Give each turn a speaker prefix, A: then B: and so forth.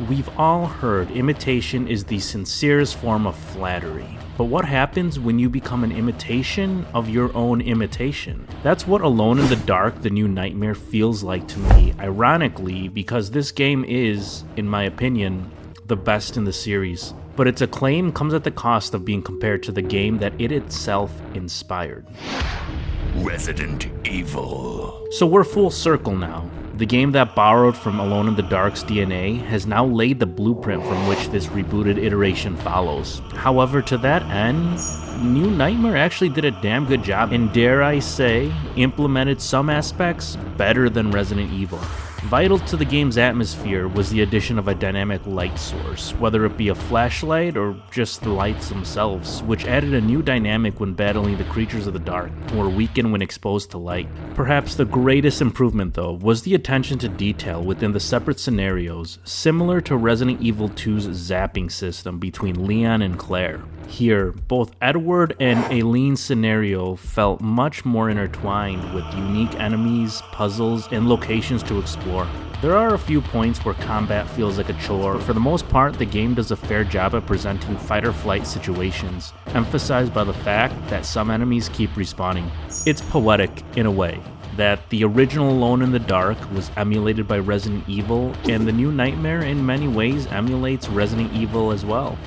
A: We've all heard imitation is the sincerest form of flattery. But what happens when you become an imitation of your own imitation? That's what Alone in the Dark: The New Nightmare feels like to me, ironically, because this game is, in my opinion, the best in the series. But its acclaim comes at the cost of being compared to the game that it itself inspired.
B: Resident Evil.
A: So we're full circle now. The game that borrowed from Alone in the Dark's DNA has now laid the blueprint from which this rebooted iteration follows. However, to that end, New Nightmare actually did a damn good job and, dare I say, implemented some aspects better than Resident Evil. Vital to the game's atmosphere was the addition of a dynamic light source, whether it be a flashlight or just the lights themselves, which added a new dynamic when battling the creatures of the dark, or weakened when exposed to light. Perhaps the greatest improvement, though, was the attention to detail within the separate scenarios, similar to Resident Evil 2's zapping system between Leon and Claire. Here, both Edward and Aileen's scenario felt much more intertwined with unique enemies, puzzles, and locations to explore. There are a few points where combat feels like a chore, but for the most part, the game does a fair job at presenting fight-or-flight situations, emphasized by the fact that some enemies keep respawning. It's poetic, in a way, that the original Alone in the Dark was emulated by Resident Evil, and the New Nightmare in many ways emulates Resident Evil as well.